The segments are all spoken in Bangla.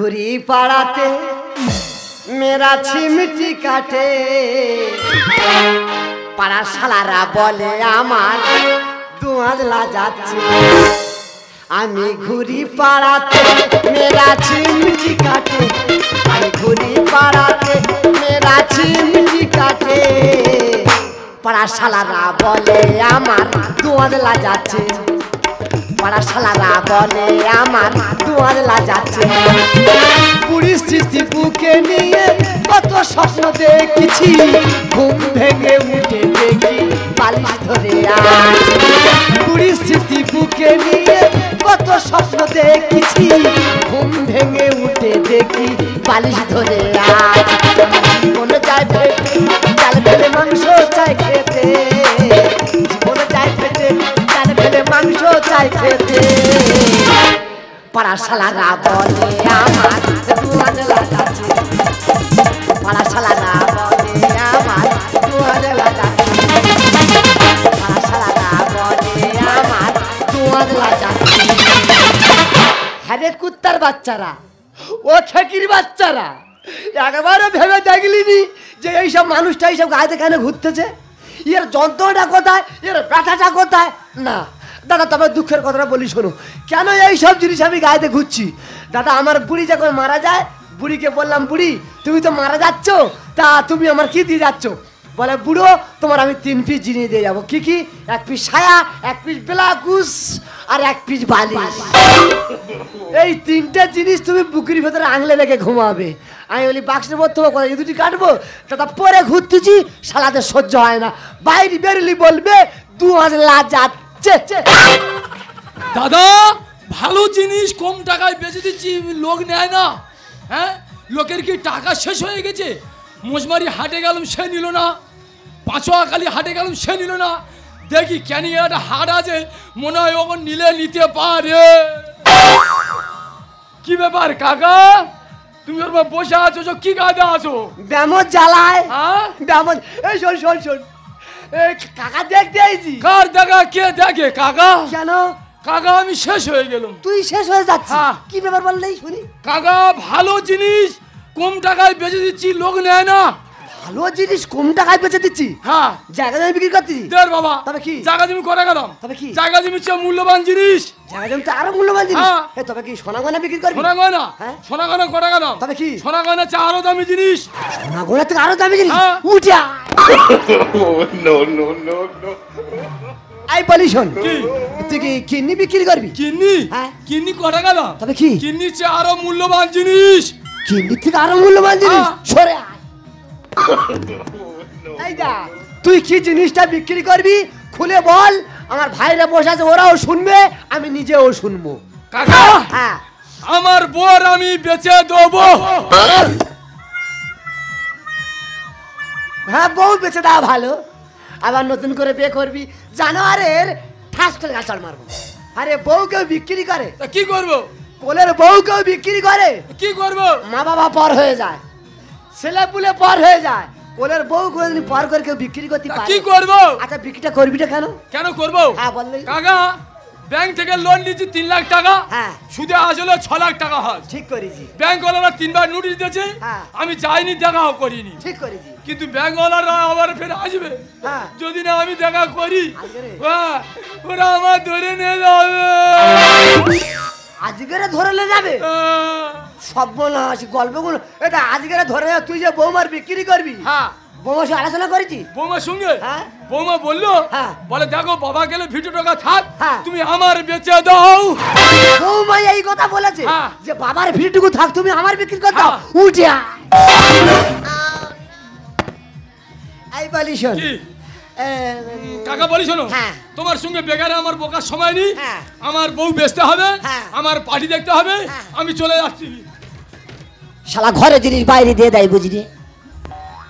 ঘুরি পাড়াতে মেরা ছিমটি কাটে পাড়া শালারা বলে আমার দুয়াজলা যাচ্ছে আমি ঘুরি পাড়াতে মেরা ছিমটি কাটে আমি ঘুরি পাড়াতে মেরা ছিমটি কাটে পাড়া শালারা বলে আমার দুয়াজলা যাচ্ছে পাড়া শালারা বলে আমার দুয়াজলা যাচ্ছে বুড়ির স্মৃতি বুকে নিয়ে কত স্বপ্ন দেখেছি ঘুম ভেঙে উঠে দেখি বালিশ ধরে আজ বুড়ির স্মৃতি বুকে নিয়ে কত স্বপ্ন দেখেছি ঘুম ভেঙে উঠে দেখি বালিশ ধরে আজ জীবনে যায় পেটে চাল ফেলে মাংস চাই খেতে জীবনে যায় পেটে চাল ফেলে মাংস চাই খেতে পাড়া শালারা বলে আমার দুয়াজলা যাচ্ছে পাড়া শালারা বলে আমার দুয়াজলা যাচ্ছে পাড়া শালারা বলে আমার দুয়াজলা যাচ্ছে হ্যাঁ রে কুত্তার বাচ্চারা ও খেকির বাচ্চারা একবারও ভেবে দেখলিনি যে এইসব মানুষটা এইসব গায়েতে কেন ঘুরতেছে এর যন্ত্রটা কোথায় এর ব্যথাটা কোথায় না দাদা তবে দুঃখের কথাটা বলি শোনো কেন এই সব জিনিস আমি গায়েতে ঘুরছি দাদা আমার বুড়ি যখন মারা যায় বুড়িকে বললাম বুড়ি তুমি তো মারা যাচ্ছ তা তুমি আমার কি দিয়ে যাচ্ছ বলে বুড়ো তোমার আমি 3 পিস জিনিস দিয়ে যাবো কি কি 1 পিস সায়া 1 পিস ব্লাউজ আর 1 পিস বালিশ এই 3টে জিনিস তুমি বুকের ভেতরে আঙলে রেখে ঘুমাবে আমি বলি বাক্সের মধ্যে কোথায় এই দুটি কাটবো দাদা পরে ঘুরতেছি শালাদের সহ্য হয় না বাইরে বেরোলি বলবে দুয়াজলা যাচ্ছে দাদা ভালো জিনিস কম টাকায় বেচে দিচ্ছি লোক নেয় না হ্যাঁ লোকের কি টাকা শেষ হয়ে গেছে মোজমারি হাটে গেলাম সে নিল না পাঁচোয়াখালী হাটে গেলাম সে নিল না দেখি কেন একটা হাট আছে মনে হয় ওকে নিলে নিতে পারে কি ব্যাপার কাকা তুমি ওর বসে আছো কি গাদা আছো ব্যামত জ্বালায় হ্যাঁ ব্যামত এই শোন শোন শোন কাকা দেখতে আইছি কার দেখা কে দেখে কাকা কেন কাকা আমি শেষ হয়ে গেলাম তুই শেষ হয়ে যাচ্ছিস হ্যাঁ। কি ব্যাপার বললেই শুনি কাকা ভালো জিনিস কম টাকায় বেচে দিচ্ছি লোক নেয় না ভালো জিনিস কম টাকায় বেচে দিচ্ছি হ্যাঁ জায়গা জমি বিক্রি করতেছি দেড় বাবা তবে কি জায়গা জমি করে গেলাম তবে কি জায়গা জমি হচ্ছে মূল্যবান জিনিস জায়গা জমি তো আরো মূল্যবান জিনিস হ্যাঁ। তবে কি সোনা গয়না বিক্রি করবি সোনা গয়না হ্যাঁ। সোনা গয়না করে গেলাম তবে কি সোনা গয়না চা আরো দামি জিনিস সোনা গয়না থেকে আরো দামি জিনিস হ্যাঁ। উঠা no, no, no, no. I বলি শোন কি তুই কি কিডনি বিক্রি করবি কিডনি হ্যাঁ। কিডনি করে গেলাম তবে কি কিডনি চা আরো মূল্যবান জিনিস কিডনি থেকে আরো মূল্যবান জিনিস হ্যাঁ। সরে আয় এই যা তুই কি জিনিসটা বিক্রি করবি খুলে বল আমার ভাইরা বসে আছে ওরাও শুনবে আমি নিজেও শুনবো কাকা হ্যাঁ আমার বোর আমি বেচে দেবো হ্যাঁ বউ বেঁচে দেওয়া ভালো আবার নতুন করে বিয়ে করবি জানোয়ারের ঠাস করে গাছড় মারবো আরে বউ কেউ বিক্রি করে তা কি করবো কোলের বউ কেউ বিক্রি করে কি করবো মা বাবা পর হয়ে যায় ছেলে পুলে পর হয়ে যায় কোলের বউ কোনদিন পর করে কেউ বিক্রি করতে তা পারে কি করবো আচ্ছা বিক্রিটা করবিটা কেন কেন করবো হ্যাঁ বললে কাকা ব্যাংক থেকে লোন নিয়েছি 3 লাখ টাকা হ্যাঁ সুদে আসলে 6 লাখ টাকা হয় ঠিক করেছি ব্যাংকওয়ালারা 3বার নোটিশ দিয়েছে হ্যাঁ। আমি যাইনি দেখাও করিনি ঠিক করেছি কিন্তু ব্যাংকওয়ালারা আবার ফের আসবে হ্যাঁ যদি না আমি দেখা করি আসবে রে। হ্যাঁ, ওরা আমার ধরে নিয়ে যাবে আজকেরে ধরে নিয়ে যাবে সব বলা আছে গল্পগুলো এটা আজকেরে ধরে নিয়ে তুই যে বৌমার বিক্রি করবি হ্যাঁ বৌমার সাথে আলোচনা করেছি বৌমার সঙ্গে হ্যাঁ। বৌমা বললো হ্যাঁ। বলে দেখো বাবা গেলে ভিডিও টাকা থাক হ্যাঁ। তুমি আমার বেচে দাও বৌমা এই কথা বলেছে হ্যাঁ। যে বাবার ভিড়টুকু থাক তুমি আমার বিক্রি কর দাও হ্যাঁ। উঠে আয়। এই বলি শোন কি এ, কাকা বলি শোনো হ্যাঁ। তোমার সঙ্গে বেকারে আমার বোকার সময় নেই হ্যাঁ। আমার বউ বেচতে হবে হ্যাঁ। আমার পার্টি দেখতে হবে হ্যাঁ। আমি চলে যাচ্ছি শালা ঘরে জিনিস বাইরে দিয়ে দেয় বুঝলি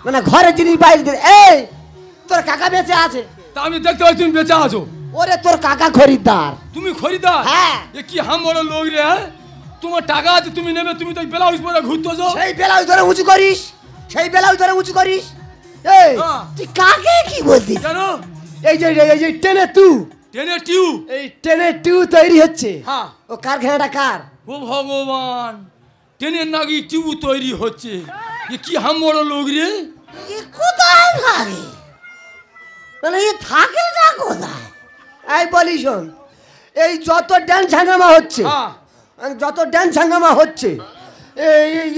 মানে ঘরে জিনিস বাইরে দিয়ে এই তোর কাকা বেঁচে আছে তা আমি দেখতে পাই তুমি বেচে আছো ওরে তোর কাকা খরিদ্দার তুমি খরিদার হ্যাঁ। এ কি হাম বড় লোক রে হ্যাঁ? তোমার টাকা আছে তুমি নেবে তুমি তো ব্লাউজ পরে ঘুরতেছো সেই বেলায় ধরে উঁচু করিস সেই বেলায় ধরে উঁচু করিস এই হ্যাঁ। তুই কাকে কি বলছিস কেন এই যে টেনে তু টেনে টিউ এই টেনে টু তৈরি হচ্ছে হ্যাঁ ও কারখানাটা কার ও ভগবান ট্রেনের নাকি টিউব তৈরি হচ্ছে। এ কি হাম বড় লোক রে। এ কোথায় থাকে? মানে এ থাকে না কোথায়? এই বলি শোন, এই যত ড্যান্স হাঙ্গামা হচ্ছে, যত ড্যান্স হাঙ্গামা হচ্ছে,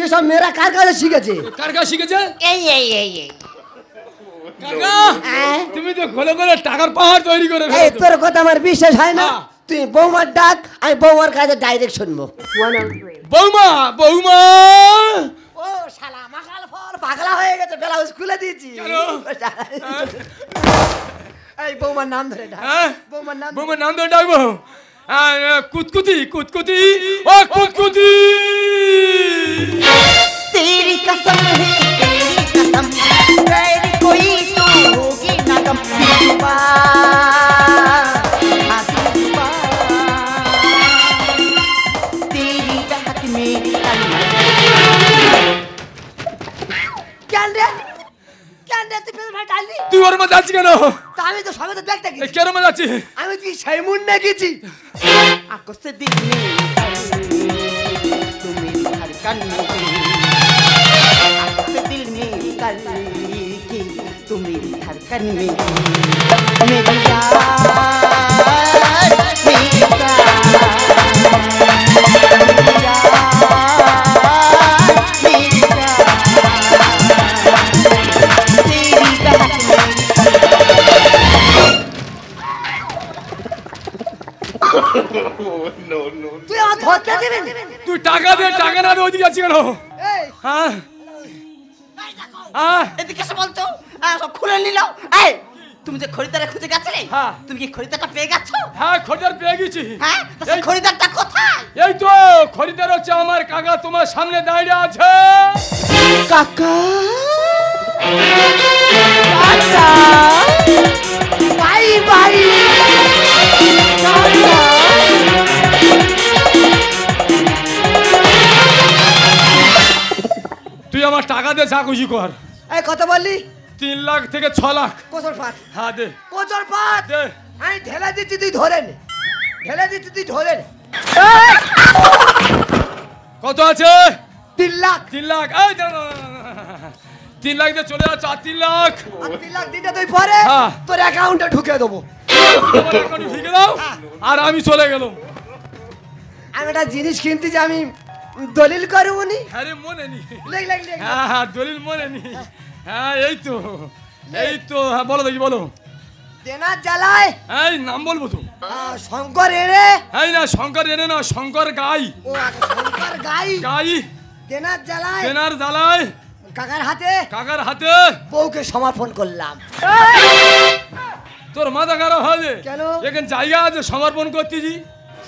এসব মেয়েরা কার কাছে শিখেছে? কার কাছে শিখেছে? এই এই এই এই কাকা তুমি তো ঘরে ঘরে টাকার পাহাড় তৈরি করে এই ফেলেছো। তোর কথা আমার বিশ্বাস হয় না। তুই বৌমার ডাক, আমি বৌমার কাছে ডাইরেক্ট শুনবো। বৌমা বৌমা ও শালা মাকাল ফর পাগলা হয়ে গেছে, ব্লাউজ খুলে দিয়েছি। কেন? এই বৌমার নাম ধরে ডাক। হ্যাঁ? বৌমার নাম বৌমার নাম ধরে ডাকবো। কুতকুতি কুতকুতি ও কুতকুতি। तेरी कसम है तेरी कसम गैर कोई तो होगी ना गम तेरी चाहत मेरी কেন রে? কেন রে তুই পেছনে ভাই ডাললি? তুই ওর মধ্যে যাচ্ছি কেন? তা আমি তো সবে তো দেখতে গেছি। কেন মধ্যে যাচ্ছি? আমি কি সেই মুন্ডে গেছি? आंखों से दिल में तू मेरी धड़कन में आंखों से दिल में निकल के तू मेरी धड़कन में मेरी यार मेरी Oh, no, no, no. তুই আমার ধরতে দিবি? তুই টাকা দে, টাকা না দে ওইদিকে যাচ্ছি কেন? এই হ্যাঁ হ্যাঁ এদিকে এসে বলতো সব খুলে নিল। এই তুমি যে খরিদারে খুঁজে গেছিলে, হ্যাঁ। তুমি কি খরিদারটা পেয়ে গেছো? হ্যাঁ খরিদার পেয়ে গেছি। হ্যাঁ, তা সেই খরিদারটা কোথায়? এই তো খরিদার হচ্ছে আমার কাকা, তোমার সামনে দাঁড়িয়ে আছে। কাকা কাকা বাই বাই কাকা। তুই আমার টাকা দে, যা খুশি কর। এই কত বললি? 3 লাখ থেকে 6 লাখ। কোচর পাত, হ্যাঁ দে কোচর পাত। দে। আমি ঢেলে দিচ্ছি, তুই ধরে নে। ঢেলে দিচ্ছি, তুই ধরে নে। কত আছে? 3 লাখ। 3 লাখ। এই 3 লাখ দিয়ে চলে যাচ্ছে। 3 লাখ আর 3 লাখ দিতে তুই পরে হ্যাঁ। তোর অ্যাকাউন্টে ঢুকে দেবো। তোমার অ্যাকাউন্টে ঢুকে দাও আর আমি চলে গেলাম। আমি একটা জিনিস কিনতে যে আমি দলিল করবো নি। আরে মনে নি। Leg leg leg. হ্যাঁ হ্যাঁ দলিল মনে নি। হ্যাঁ এই তো এই তো। হ্যাঁ বলো দেখি বলো। দেনার জ্বালায় এই নাম বলবো তো। শঙ্কর এড়ে। এই না শঙ্কর এনে না, শঙ্কর গাই। ও আচ্ছা, শঙ্কর গাই। গাই দেনার জ্বালায় কেনার জ্বালায় কাকার হাতে কাকার হাতে বউকে সমর্পণ করলাম। তোর মাথা খারাপ হবে কেন? এখানে জায়গা আছে সমর্পণ করতেছি,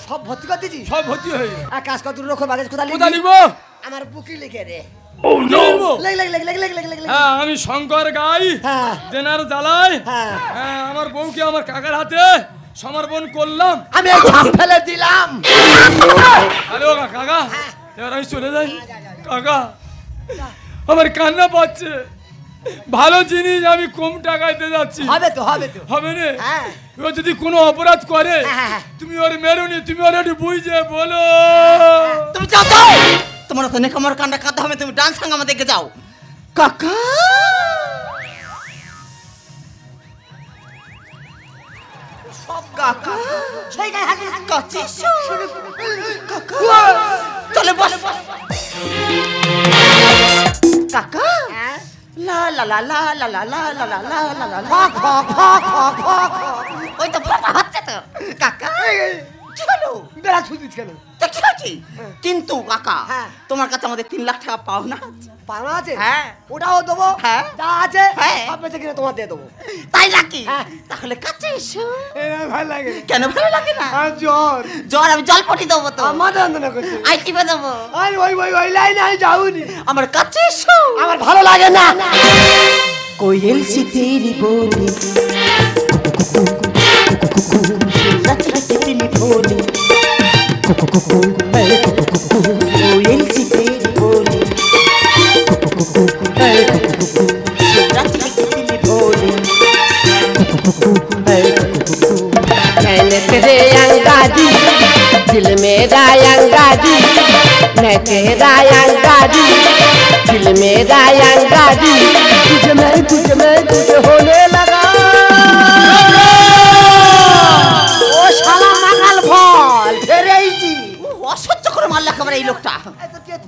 সব ভর্তি করতেছি। সব ভর্তি হয়ে যাবে। আর কাজ কত রকম বাগেজ কোথায় কোথায় লিখবি? লিখবো? আমার বুকি লিখে দে। লিখবো? Leg leg leg leg leg leg leg leg. হ্যাঁ আমি শঙ্কর গাই হ্যাঁ দেনার জ্বালায় হ্যাঁ। হ্যাঁ আমার বউকে আমার কাকার হাতে সমর্পণ করলাম। আমি এই ঝাপ ফেলে দিলাম। হ্যালো কাকা, এবার আমি চলে যাই। কাকা আমার কান্না পাচ্ছে, ভালো জিনিস আমি কম টাকায় দিয়ে যাচ্ছি। হবে তো হবে তো। হবে রে? হ্যাঁ। ও যদি কোনো অপরাধ করে হ্যাঁ। তুমি ওর মেরুনি, তুমি ওর একটু বুঝে বলো। তুমি যাও তো, তোমার তো নেকামর কান্ডা কাঁদতে হবে, তুমি ডান্স হাঙ্গামা দেখে যাও। কাকা সব কাকা সেই গায়ে হাত দিয়েছে। কাছে কাকা চলে বস। কাকা লা লা লা লা লা লা লা লা লা লা লা লা লা। খক খক খক খক খক খক। ওই তো বাবা হচ্ছে তো কাকা। চলো বেড়া ছুটিস কেন? দেখি আছি কিন্তু কাকা হ্যাঁ। তোমার কাছে আমাদের 3 লাখ টাকা পাও না? পাওনা আছে? হ্যাঁ। ওটাও দেবো। হ্যাঁ। যা আছে হ্যাঁ। সব বেঁচে কিনে তোমার দিয়ে দেবো। তাই নাকি? হ্যাঁ। তাহলে কাছে এসো। ভালো লাগে। কেন ভালো লাগে না? আর জ্বর জ্বর আমি জল পটি দেবো তো, আমার যন্ত্রণা করছে। আই টিপে দেবো। আর ওই লাইনে আমি যাবনি। আমার কাছে এসো। আমার ভালো লাগে না। कोयल सी तेरी बोली नच के दिल भोली कोयल सी तेरी बोली नच के दिल भोली मैंने तेरे अंगाजी दिल मेरा अंगाजी है तेरा अंगारी, दिल मेरा अंगारी, तुझ में तुझ होने लगा। ও শালা মাগাল ফল ফেরে আইছি। অসহ্য করে মারলে একেবারে এই লোকটা।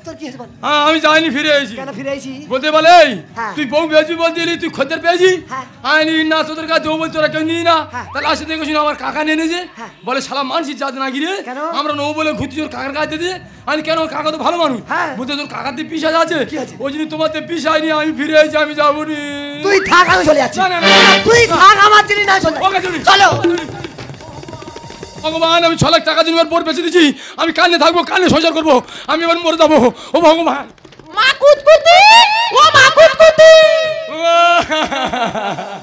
তোর কি হয়েছে বল? হ্যাঁ আমি যাইনি, ফিরে এসেছি। কেন ফিরে আইছি? বলতে বলে হ্যাঁ। তুই বউ পেয়েছি বলছিলি, তুই খদ্দের পেয়েছি হ্যাঁ। আইনি না, তোদের কাছে দেবো বলছি, তোরা কেউ নিলি না। হ্যাঁ। তাহলে আসে দেখেছি আমার কাকা নিয়ে এনেছে, হ্যাঁ। বলে শালা মানসি জাত না গিরে কেন? আমরা নেবো বলে ঘুরছি ওর কাকার কাছে দিয়ে। আমি কেন, ওর কাকা তো ভালো মানুষ। হ্যাঁ। বলতে তোর কাকার দিয়ে পিসাজ আছে, কি আছে? ওই জন্য তোমার দিয়ে পিসাই নিয়ে আমি ফিরে এসেছি, আমি যাবো নি। তুই থাক, আমি চলে যাচ্ছি। না, না, না, না। তুই থাক, আমার জিনিস না চলে। ওকে চলি। চলো। ভগবান আমি 6 লাখ টাকা জন্য বোর বেঁচে দিচ্ছি, আমি কানে থাকবো, কানে সঞ্চার করবো, আমি এবার মরে যাবো। ও ভগবান, মা কুতকুতি, ও মা কুতকুতি।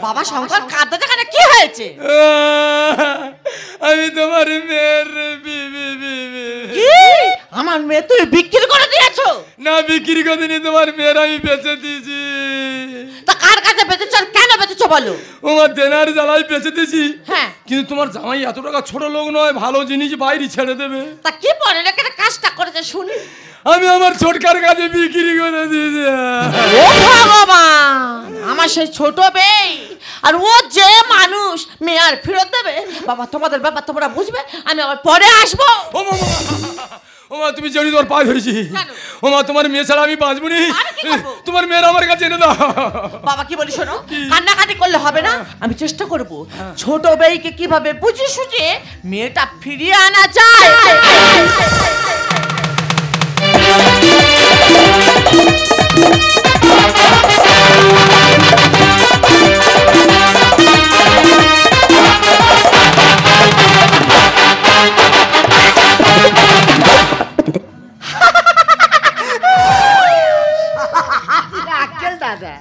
বাবা শঙ্কর কাঁদতে যেখানে কি হয়েছে? আমি তোমার মেয়ের কি? আমার মেয়ে তুই বিক্রি করে দিয়েছো? না, বিক্রি করে দিনি, তোমার মেয়ের আমি বেঁচে দিয়েছি। তা কার কাছে বেচেছো আর কেন বেচেছো বলো? তোমার দেনার জ্বালায় বেঁচে দিয়েছি। হ্যাঁ। কিন্তু তোমার জামাই এত টাকা ছোট লোক নয়, ভালো জিনিস বাইরে ছেড়ে দেবে। তা কি পরে রেখে কাজটা করেছে শুনি? আমি আমার ছোটকার কাছে বিক্রি করে দিয়েছি। ও ভগবান, আমার সেই ছোট মেয়ে আর ও যে মানুষ মেয়ে আর ফেরত দেবে? বাবা তোমাদের ব্যাপার তোমরা বুঝবে, আমি আবার পরে আসবো। ও মা, ও মা, তুমি জানি তোমার পায়ে ধরেছি। কেন? ও মা, তোমার মেয়ে ছাড়া আমি বাঁচবো নি। আমি কি করবো? তোমার মেয়ের আমার কাছে এনে দাও। বাবা কি বলি শোনো, কান্নাকাটি করলে হবে না, আমি চেষ্টা করব ছোট মেয়েকে কিভাবে বুঝিয়ে সুঝিয়ে মেয়েটা ফিরিয়ে আনা যায়। আক্কেল দাদা,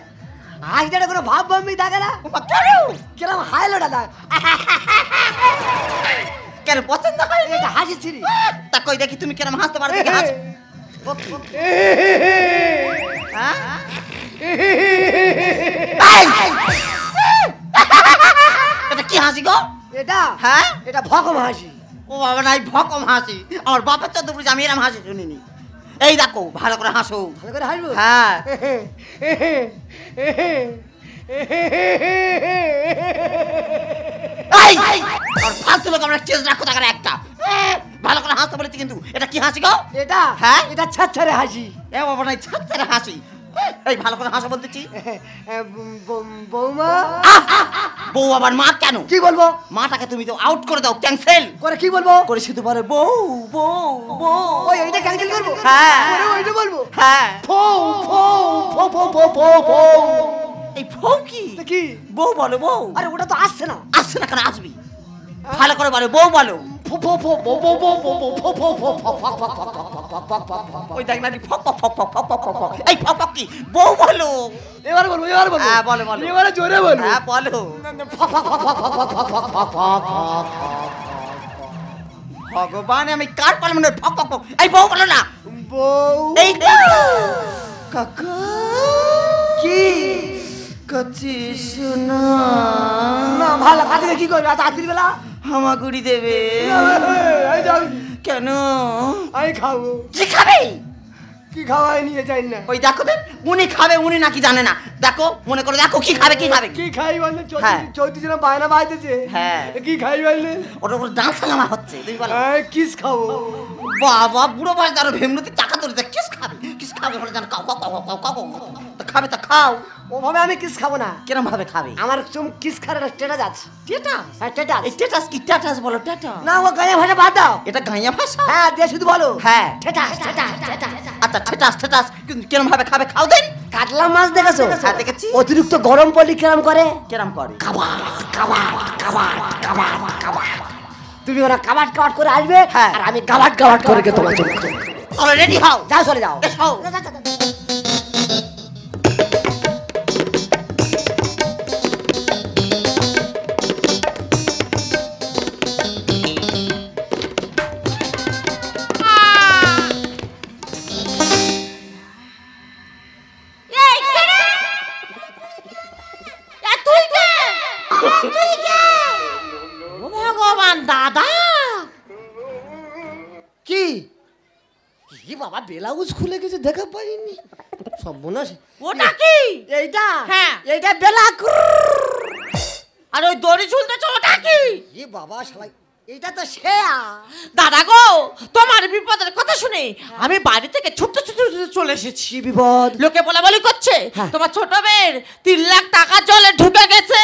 আজ এটা কোনো ভাব ভাবি থাকে না। কেরম হাইলো দাদা, কেন পছন্দ হয়? এটা হাসি ছিরি। তা কই দেখি তুমি কেরম হাসতে পারো, দেখি হাসো। হ্যাঁ? এটা কি হাসি গো? এটা হ্যাঁ? এটা ভকম হাসি। ও বাবা, নাই ভকম হাসি, আমার বাপের চোদ্দ বুঝি আমি এরম হাসি শুনিনি। এই দেখো ভালো করে হাসো। ভালো করে হাসবো। হ্যাঁ। আর ফালতু লোক আমরা চেজ রাখো তাকার একটা। ভালো করে হাসতে বলেছি কিন্তু এটা কি হাসি গো? এটা হ্যাঁ? এটা ছাড়ছাড়ে হাসি। এ বাবা, নাই ছাত্রের হাসি। এই ভালো করে হাসো বলতেছি। বৌমা, বউ আবার মা কেন? কি বলবো? মাটাকে তুমি তো আউট করে দাও, ক্যান্সেল করে কি বলবো? করে শুধু বলে বউ বউ বউ। ওই এইটা ক্যান্সেল করবো? হ্যাঁ। করে ওইটা বলবো? হ্যাঁ। ফৌ ফৌ ফৌ ফৌ ফৌ ফৌ ফৌ। এই ফৌ কি? তা কি? বউ বলো বউ। আরে ওটা তো আসছে না। আসছে না কেন? আসবি। ভালো করে বলো বউ বলো। ফৌ ফৌ ফৌ ফৌ ফৌ ফৌ ফৌ ফৌ ফৌ ফৌ ফৌ ফৌ ফৌ ফৌ ফৌ ফৌ ফৌ। ওই দেখ না ফক ফক ফক ফক ফক ফক ফক। এই ফক ফক কি? বউ বলো। এবার বলবো, এবার বলবো। হ্যাঁ বলো বলো। এবারে জোরে বলবো। হ্যাঁ বলো। ফৌ ফৌ ফৌ ফৌ ফৌ ফৌ ফৌ ফৌ ফৌ ফৌ ফৌ। ভগবান, আমি কার পারলাম না ফক ফক ফক। এই বউ বলো না। বউ। এই তো কাকা কি? কাছে শোনা না ভালো কাজে কি করবে আজ রাত্রি বেলা? হামাগুড়ি দেবে। এই যাও, কেন? আমি খাবো। কি খাবে? কি খাওয়াই নিয়ে যাই না। ওই দেখো দেখ, উনি খাবে, উনি নাকি জানে না। দেখো মনে করে দেখো কি খাবে কি খাবে। কি খাই বললে? হ্যাঁ। চৌত্রিশ জন বায়না বাইতেছে। হ্যাঁ। কি খাই বললে? ওটার উপর ডান্স সালামা হচ্ছে, তুমি বলো। কিস খাবো। বাবা বুড়ো বয়স আরো ভেমরুতে টাকা ধরেছে, কিস খাবে কিস খাবে বলে জানো, cow cow cow cow cow cow. তা খাবে তা খাও। ওভাবে আমি কিস খাবো না। কিরম ভাবে খাবে? আমার চুম কিস খাওয়ার স্টেটাস আছে। টেটাস? হ্যাঁ স্টেটাস। এই টেটাস কি? টেটাস বলো টেটাস। না ও গায়ে ভাষা বাদ দাও। এটা গাঁয়া ভাষা? হ্যাঁ দিয়ে শুধু বলো। হ্যাঁ। Status status status. আচ্ছা টেটাস টেটাস, কিন্তু কিরম ভাবে খাবে খাও দেন। কাতলা মাছ দেখেছো? হ্যাঁ দেখেছি। অতিরিক্ত গরম পড়লে কিরম করে? কিরম করে? কাবাট কাবাট কাবাট কাবাট কাবাট। তুমি ওরা কাবাট কাবাট করে আসবে হ্যাঁ। আর আমি কাবাট কাবাট করে গে তোমার জন্য। চলো রেডি হও। যাও চলে যাও। এসো। ভগবান দাদা কি? কি বাবা ব্লাউজ খুলে গেছে দেখা পাইনি সব বোনাস ওটা কি? এইটা হ্যাঁ। এইটা বেলা আর ওই দড়ি ঝুলতেছে ওটা কি? এ বাবা শালা এইটা তো শেয়া দাদা গো, তোমার বিপদের কথা শুনে আমি বাড়ি থেকে ছুটতে ছুটতে চলে এসেছি। কি বিপদ লোকে বলা করছে হ্যাঁ। তোমার ছোট মেয়ের 3 লাখ টাকা জলে ঢুকে গেছে।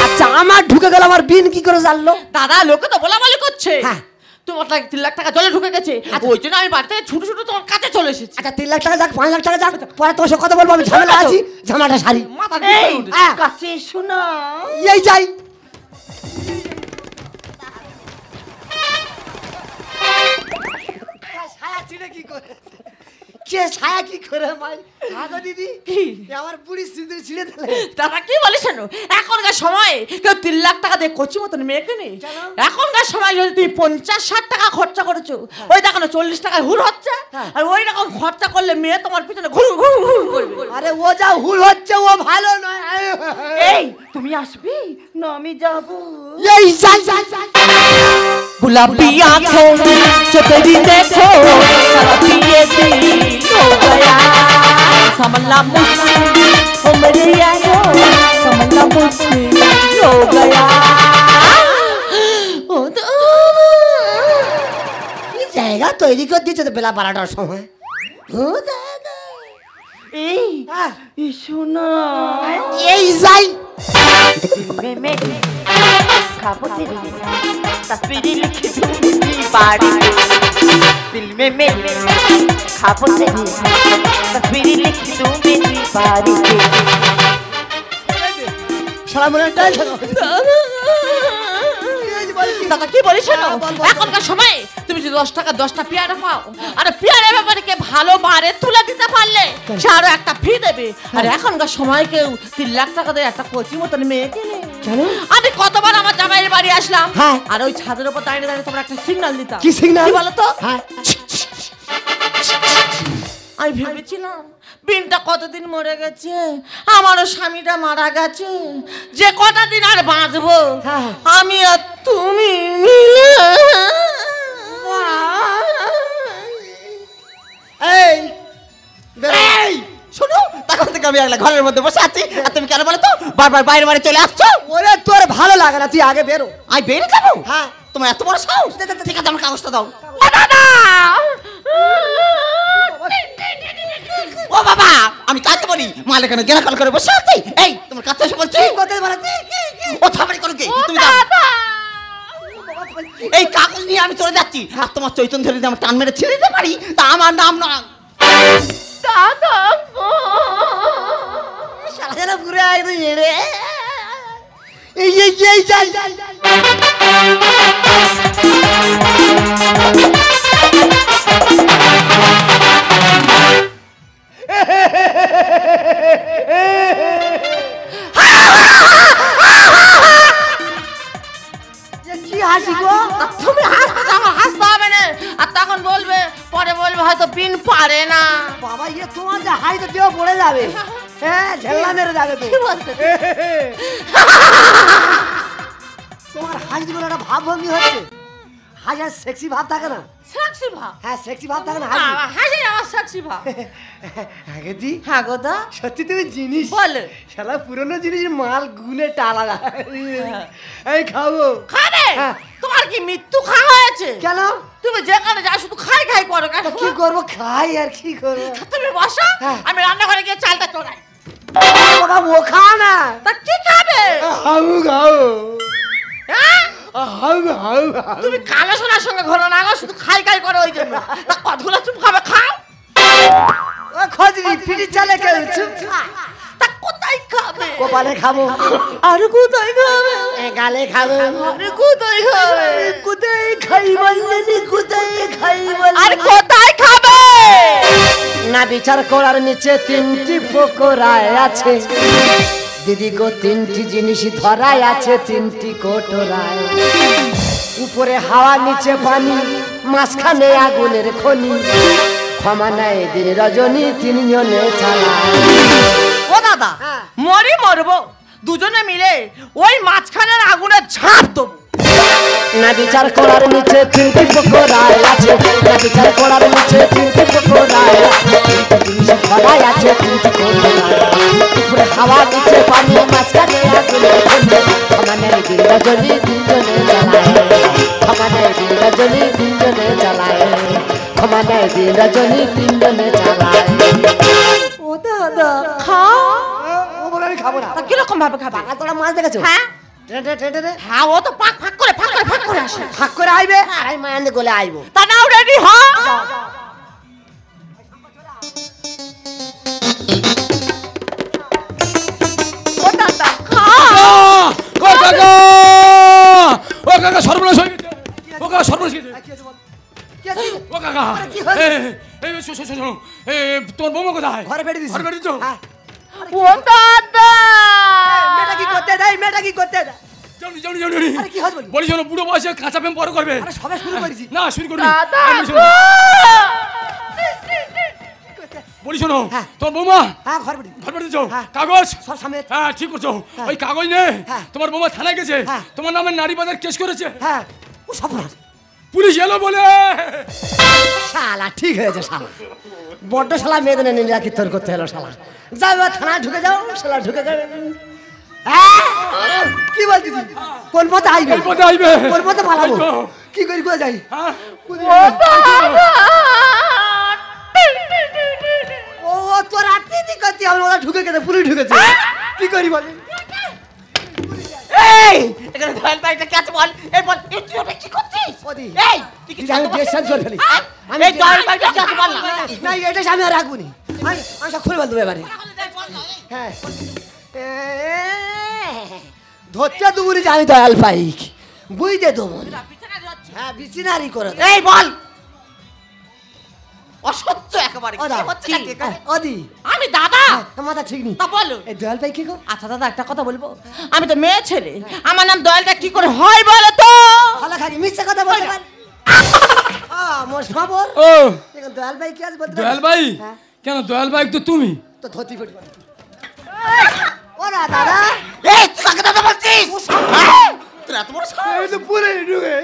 আচ্ছা আমার ঢুকে গেল আমার বিন কি করে জানলো দাদা লোকে তো বলা করছে হ্যাঁ। তোমার 3 লাখ টাকা জলে ঢুকে গেছে, ওই জন্য আমি বাড়ি থেকে ছুটে ছুটে তোমার কাছে চলে এসেছি। আচ্ছা 3 লাখ টাকা যাক 5 লাখ টাকা যাক পরে তোর সাথে কথা বলবো আমি ঝামেলা আছি ঝামেলাটা সারি মাথা এই, হ্যাঁ। কাছে শোনা এই যাই ছায়া ছিঁড়ে কি করে কে ছায়া কি করে মাই আগো দিদি কি? আমার বুড়ি সিঁদুর ছিঁড়ে দিলে দাদা কি বলিস এখনকার সময় কেউ 3 লাখ টাকা দিয়ে কচি মতন মেয়েকে নেই। এখনকার সময় যদি তুমি 50-60 টাকা খরচা করেছো, ওই দেখো না 40 টাকায় হুল হচ্ছে, আর ওই রকম খরচা করলে মেয়ে তোমার পিছনে ঘুর ঘুর ঘুর করবে। আরে ও যা হুল হচ্ছে ও ভালো নয় এই তুমি আসবি না আমি যাব? এই যাই যাই যাই गुलाबी आंखों जो तेरी देखो सारा पिए दिल हो गया समझना मुश्किल ओ मेरे यारो समझना मुश्किल हो गया ओ तो এই জায়গা তৈরি করে দিয়েছে তো বেলা 12টার সময় ও দাদা এই হ্যাঁ, শোনা এই যাই में खाबो तेरी तस्वीर लिखी दूंगी बाड़ी दिल में मेरे खाबो तेरी तस्वीर लिखी दूंगी बाड़ी সারা মনে টাইল দাদা কি বলিস এখনকার সময় তুমি যদি 10 টাকা 10টা পেয়ারা পাও, আর পেয়ারা ব্যাপারীকে ভালো বারে তুলে দিতে পারলে সে আরো একটা ফি দেবে। আর এখনকার সময় কেউ 3 লাখ টাকা দিয়ে একটা কোচি মতন মেয়ে কিনে। আমি কতবার আমার জামাইয়ের বাড়ি আসলাম, হ্যাঁ। আর ওই ছাদের উপর দাঁড়িয়ে দাঁড়িয়ে তোমরা একটা সিগন্যাল দিতাম। কি signal? বলো তো? হ্যাঁ আমি ভেবেছিলাম বিনটা কতদিন মরে গেছে, আমারও স্বামীটা মারা গেছে, যে কটা দিন আর বাঁচবো হ্যাঁ। আমি আর তুমি মিলে। এই এই শোনো, তখন থেকে আমি একটা ঘরের মধ্যে বসে আছি, আর তুমি কেন বলো তো বারবার বাইরে বাইরে চলে আসছো? ওরে তোর ভালো লাগে না তুই আগে বেরো আমি বেরিয়ে যাবো? হ্যাঁ তোমার এত বড় সাহস? ঠিক আছে আমার কাগজটা দাও। ও দাদা, ও বাবা, আমি কাজে বলি মাল এখানে গেলা কল করে বসে আছি। এই তোমার কাছে এসে বলছি কোথায় বলে ও থামারি করো কে? তুমি দাও। এই কাগজ নিয়ে আমি চলে যাচ্ছি, আর তোমার চৈতন্য ধরে যদি আমার টান মেরে ছেড়ে দিতে পারি তা আমার নাম না দাদা। সারা জানা ঘুরে একদম এড়ে এই এই এই যাই যাই কি হাসি গো তুমি হাসতে থাকো, হাসতে হবে না। আর তখন বলবে, পরে বলবে হয়তো পিন পারে না। বাবা ইয়ে তোমার যে হাইতে দেওয়া পড়ে যাবে হ্যাঁ ঝেল্লা মেরে যাবে তো কি বলতে? তোমার হাসি বলে একটা ভাব ভঙ্গি হচ্ছে হাজার সেক্সি ভাব থাকে না সেক্সি ভাব? হ্যাঁ সেক্সি ভাব থাকে না হাসি আমার হাসি আমার সেক্সি ভাব। আগে দি হ্যাঁ গো দা, সত্যি তুমি জিনিস বলো। শালা পুরনো জিনিস মাল গুনে টালা এই খাবো খাবে? হ্যাঁ। তোমার কি মৃত্যু খাওয়া হয়েছে? কেন তুমি যেখানে যাও শুধু খাই খাই করো কেন? কি করবো খাই আর কি করবো তুমি বসো, হ্যাঁ। আমি রান্নাঘরে গিয়ে চালটা চড়াই। বাবা ও খা না তা কি খাবে? হাউ খাও হ্যাঁ? হাউ হাউ হাউ তুমি কালো সোনার সঙ্গে ঘোরো না গো, শুধু খাই খাই করো ওই জন্য। তা কতগুলো চুপ খাবে? খাও। ও খোঁজরি পিটি চালে কেউ চুপ খা তা কোথায় খাবে? কপালে খাবো আর কোথায় খাবে? এ গালে খাবো আর কোথায় খাবে? কোথায় খাই বললেনি কোথায় খাই বল আর কোথায় খাবে? না বিচার করার নিচে 3টি পকোড়ায় আছে দিদি গো 3টি জিনিস ধরায় আছে 3টি কোটরায় উপরে হাওয়া নিচে পানি মাঝখানে আগুনের খনি ক্ষমা নেয় দিন রজনী 3 জনে চালায় ও দাদা, হ্যাঁ। মরি মরবো দুজনে মিলে ওই মাঝখানের আগুনে ঝাঁপ দেবো। না বিচার করার নিচে 3টি পকোড়ায় আছে না বিচার করার নিচে 3টি টুটি করে উপরে হাওয়া নিচে পানি মাঝখানে আগুনে জ্বলে আমাদের দিন রজনী তিনজনে জ্বালায় আমাদের দিন রজনী তিনজনে জ্বালায় আমাদের দিন রজনী তিনজনে জ্বালায় ও দাদা খাও ও বলে আমি খাবো না তা কিরকম ভাবে খাবে পাকা তোরা মাছ দেখেছো হ্যাঁ হ্যাঁ ও তো পাক ফাক করে আসে ফাঁক করে আইবে আর আমি মায়ান্দে গলে আইবো তা নাও রেডি হ ও দাদা খাও ও কাকা ও কাকা সর্বনাশ হয়ে গেছে ও কাকা সর্বনাশ হয়ে গেছে ও কাকা কি হয়েছে? এই শোনো তোর বৌমা কোথায় ঘরে ফেটে দিছি ঘরে ফেটে দিছো? হ্যাঁ। ও দাদা মেয়েটা কি করতে দেয় মেয়েটা কি করতে দেয় জানি আরে কি হচ্ছে বলি? বলি শোনো বুড়ো বয়সে কাঁচা প্রেম বড় করবে আরে সবে শুরু করেছি না শুরু করবি দাদা আমি শোনো। বলি শোনো হ্যাঁ। তোর বৌমা হ্যাঁ ঘরে ফেটে ঘর দিছো হ্যাঁ। কাগজ সব সামনে হ্যাঁ ঠিক করছো হ্যাঁ। ওই কাগজ নে হ্যাঁ। তোমার বৌমা থানায় গেছে হ্যাঁ। তোমার নামে নারী বাজার কেস করেছে হ্যাঁ ও সব পুলিশ এলো বলে শালা ঠিক হয়েছে শালা বড্ড শালা মেয়েদের নিয়ে কীর্তন করতে এলো শালা যাও এবার থানায় ঢুকে যাও শালা ঢুকে যাবে কি বলছিস কোন পথে আইবে কোন পথে আইবে? কোন পথে পালাবো এই তো। কি করি কোথায় যাই হ্যাঁ? ও তোর আত্মীয় করতে আমি ওরা ঢুকে গেছে পুলিশ ঢুকেছে কি করি বল এই এখানে ধল বাইটা কাছে বল এই বল এই তুই ওটা কি করছিস ওদি এই তুই কি আমি ড্রেস চেঞ্জ করে ফেলি এই ধল বাইটা কাছে বল না না এটা আমি আর রাখবো নি আমি সব খুলে বলতে এবারে হ্যাঁ ধরতে দুপুরি জানি দয়াল পাইক বুঝতে দেবো হ্যাঁ বিচিনারি করে দে। এই বল অসহ্য একেবারে ওদা, কি হচ্ছে নাকি এখানে? ওদি আমি দাদা হ্যাঁ, মাথা ঠিক নেই তা বলো এই দয়াল পাই কি গো আচ্ছা দাদা একটা কথা বলবো আমি তো মেয়ে ছেলে আমার নাম দয়ালটা কি করে হয় বলো তো ভালো খালি মিথ্যে কথা বলতে পারি মোর খবর ও দয়াল ভাই কি আজ বলতে দয়াল ভাই হ্যাঁ। কেন দয়াল ভাই তো তুমি তো ধুতি ফেটি ওরা দাদা এই তুই কাকে দাদা বলছিস হ্যাঁ? তোর এত বড় সাহস? এই তো পুরে ঢুকে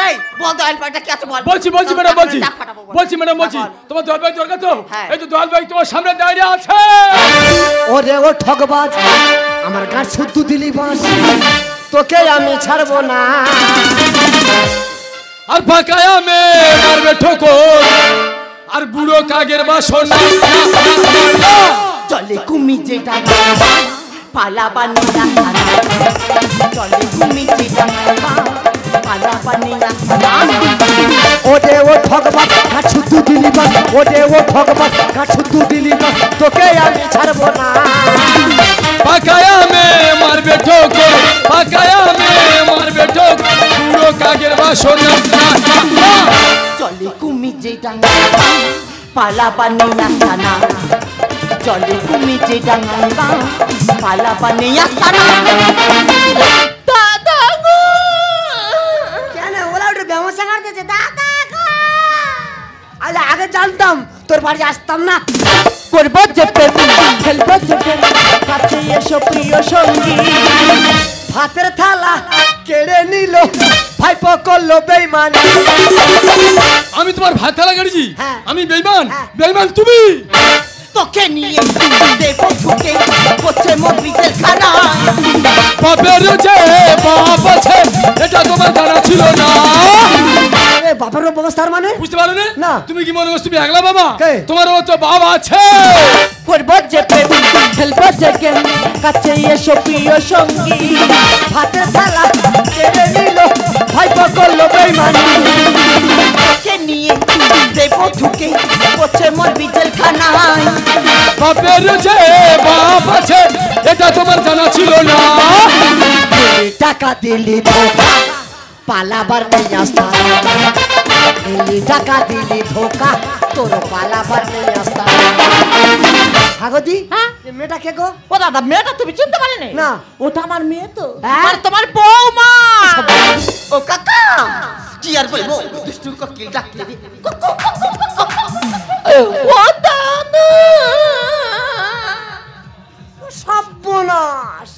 এই বল দয়াল পাইটা কি আছে বল বলছি ম্যাডাম বলছি ডাক ফাটাবো বল। বলছি ম্যাডাম বলছি হ্যাঁ, বল। তোমার দয়াল ভাই দরকার তো হ্যাঁ। এই তো দয়াল ভাই তোমার সামনে দাঁড়িয়ে আছে ওরে ও ঠকবাজ আমার গান শুদ্ধ দিলি বাস তোকে আমি ছাড়বো না আর ফাঁকায় মে মারবে ঠোকর আর বুড়ো কাগের বাসনা চলে কুমি যেটা পালা বানিয়া খানা চলে কুমি যেটা পালা বানিয়া খানা ওরে ও ঠকবাজ গান শুদ্ধ দিলি বাস ওরে ও ঠকবাজ গান শুদ্ধ দিলি বাস তোকে আমি ছাড়বো না ফাঁকায় মে মারবে ঠোকর ফাঁকায় মে মারবে ঠোকর বুড়ো কাগের বাসনা চলে কুমি যেটা পালা বানিয়া খানা চলে কুমি যেটা পালা বানিয়া খানা দাদা গো কেন ওরা ওটা ব্যবসা করতেছে দাদা আগে জানতাম তোর বাড়ি আসতাম না করবো যে প্রেম খেলবো যে প্রেম কাছে এসো প্রিয় সঙ্গী ভাতের থালা কেড়ে নিল ভাইপো করলো বেইমানি আমি তোমার ভাত থালা কেটেছি হ্যাঁ। আমি বেইমান হ্যাঁ। বেইমান তুমি তোকে নিয়ে দেবো ঠুকে করছে মরিচের খানা বাপের যে বাপ আছে এটা তোমার জানা ছিল না এ বাপের ব্যবস্থার মানে বুঝতে পারো না। তুমি কি মনে করছো তুমি একলা বাবা কে? তোমারও তো বাবা আছে করবো যে প্রেম খেলবো যে গেম কাছে এসো প্রিয় সঙ্গী ভাতের থালা কেড়ে নিল ভাইপো করলো বেইমানি তোকে নিয়ে দেবো ঠুকে করছে মরিচের খানা বাপের যে বাপ আছে এটা তোমার জানা ছিল না টাকা দিলি ধোকা পালাবার নেই আসতা দিলি টাকা দিলি ধোকা তোর পালাবার নেই আসতা হাগদি হ্যাঁ? মেয়েটা কে গো ও দাদা মেয়েটা তুমি চিনতে পারলে না। ওটা আমার মেয়ে তো হ্যাঁ? আর তোমার বৌমা ও কাকা কি আর বলবো দুষ্টু কোকিল ডাকলে ও দাদা সর্বনাশ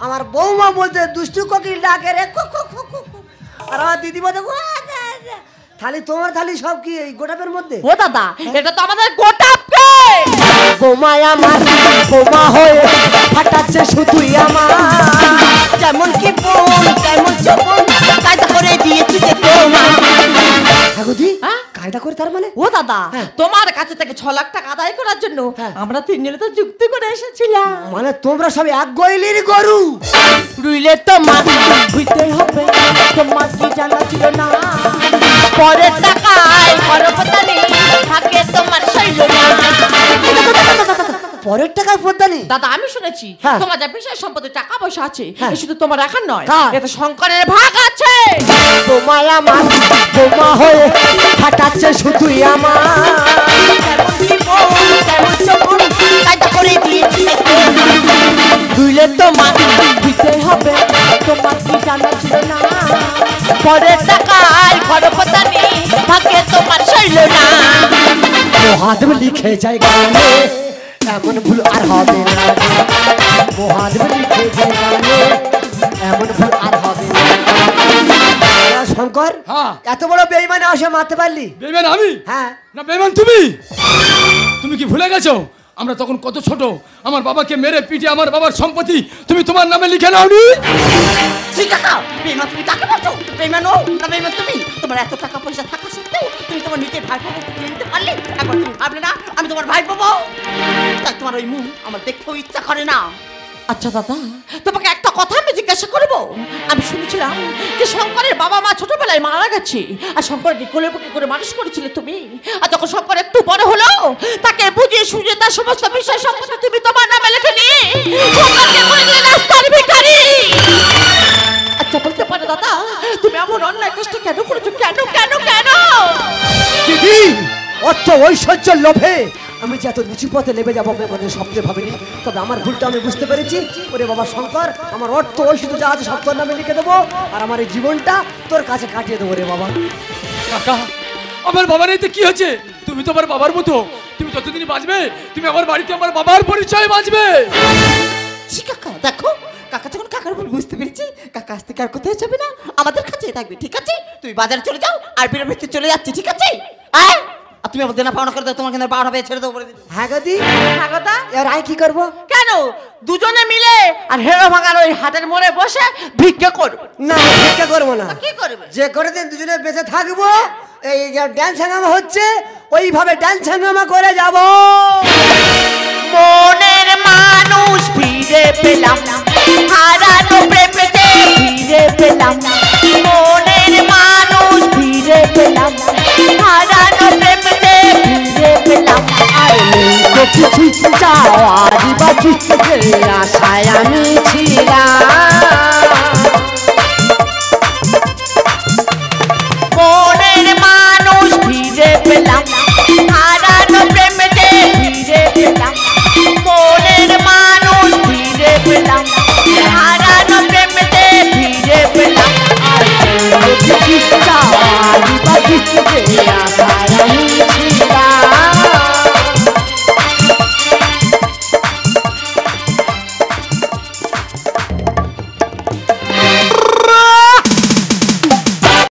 আমার বৌমা বলতে দুষ্টু কোকিল ডাকে রে কু কু কু কু কু। আর আমার দিদি বলতে ওয়া দা দা। থালি তোমার থালি সব কি এই গোটাপের মধ্যে ও দাদা এটা তো আমাদের গোটা পেট বোমায় আমার বোমা হয়ে ফাটাচ্ছে শুধুই আমার যেমন কি বোন তেমন যখন কায়দা করে দিয়েছি যে বোমা হ্যাঁ? কায়দা করে তার মানে ও দাদা হ্যাঁ। তোমার কাছে থেকে 6 লাখ টাকা আদায় করার জন্য হ্যাঁ। আমরা তিনজনে তো যুক্তি করে এসেছিলাম। মানে তোমরা সব এক গইলির গরু রুইলে তোমার বুঝতে হবে তোমার কি জানা ছিল না পরের টাকায় করপতানি থাকে তোমার শৈল না। পরের টাকায় পদ্মানি দাদা আমি শুনেছি হ্যাঁ। তোমার যা বিশেষ সম্পত্তি টাকা পয়সা আছে হ্যাঁ। এ শুধু তোমার একার নয় কার? এতে শঙ্করের ভাগ আছে। বোমায় আমার বোমা হয়ে ফাটাচ্ছে শুধুই আমার তেমন কি বোন, তেমন যখন কায়দা করে দিয়েছি রুইলে তোমার বুঝতে হবে তোমার কি জানা ছিল না পরের টাকায় করপতানি থাকে তোমার শৈল না। মহাদেব লিখে যায় গানে এমন ভুল আর হবে না মহাদেব লিখে যায় গানে এমন ভুল আর হবে না শঙ্কর হ্যাঁ। এত বড় বেঈমানে আসে মারতে পারলি বেমান আমি হ্যাঁ না বেমান তুমি তুমি কি ভুলে গেছো আমরা তখন কত ছোট আমার বাবাকে মেরে পিটে আমার বাবার সম্পত্তি তুমি তোমার নামে লিখে নাওনি শিকাকা বেমান তুমি কাকে বলছো বেমান ও না বেমান তুমি তোমার এত টাকা পয়সা থাকা সত্ত্বেও তুমি তোমার নিজের ভাই বোনকে কিনে নিতে পারলে একবার তুমি ভাবলে না আমি তোমার ভাই পাবো তাই তোমার ওই মুখ আমার দেখতেও ইচ্ছা করে না। আচ্ছা দাদা তোমাকে একটা কথা আমি জিজ্ঞাসা করবো আমি শুনেছিলাম যে শঙ্করের বাবা মা ছোটবেলায় মারা গেছে আর শঙ্করকে কোলে বুকে করে মানুষ করেছিলে তুমি আর যখন শঙ্কর একটু বড় হলো তাকে বুঝিয়ে সুঝিয়ে তার সমস্ত বিষয় সম্পর্কে তুমি তোমার নামে লিখে নিয়ে শঙ্করকে করে দিলে রাস্তার ভিখারি। আচ্ছা বলতে পারো দাদা তুমি এমন অন্যায় কষ্ট কেন করেছো কেন কেন কেন? দিদি অর্থ ঐশ্বর্যের লোভে আমি যে এত নিচু পথে নেমে যাবো মানে স্বপ্নে ভাবিনি তবে আমার ভুলটা আমি বুঝতে পেরেছি ওরে বাবা শঙ্কর আমার অর্থ ঐশ্বর্য যা আছে সব তোর নামে লিখে দেবো আর আমার এই জীবনটা তোর কাছে কাটিয়ে দেবো রে বাবা কাকা আমার বাবার এতে কি হয়েছে তুমি তো আমার বাবার মতো তুমি যতদিন বাঁচবে তুমি আমার বাড়িতে আমার বাবার পরিচয় বাঁচবে। জি কাকা দেখো কাকা যখন কাকার ভুল বুঝতে পেরেছি কাকা আজ থেকে আর কোথায় যাবে না আমাদের কাছে থাকবে ঠিক আছে তুমি বাজারে চলে যাও আর বিয়ের ভিতরে চলে যাচ্ছি ঠিক আছে আয় আর তুমি আমার দেনা পাওনা করে দাও তোমার কিন্তু পাওনা হবে ছেড়ে দেবো বলে দিচ্ছি। হ্যাঁ গদি হ্যাঁ কথা এর আয় কি করবো কেন দুজনে মিলে আর হেরো ভাঙার ওই হাটের মোড়ে বসে ভিক্ষা করবো। না ভিক্ষা করবো না কি করবে যে করে দিন দুজনে বেঁচে থাকবো এই যে ড্যান্স হাঙ্গামা হচ্ছে ওইভাবে ড্যান্স হাঙ্গামা করে যাব মনের মানুষ ফিরে পেলাম হারানো প্রেমেতে ফিরে পেলাম মনের মানুষ ফিরে পেলাম হারানো প্রেমেতে ফিরে পেলাম তো কিছু চাওয়ারি বাকি যে আশায় আমি ছিলাম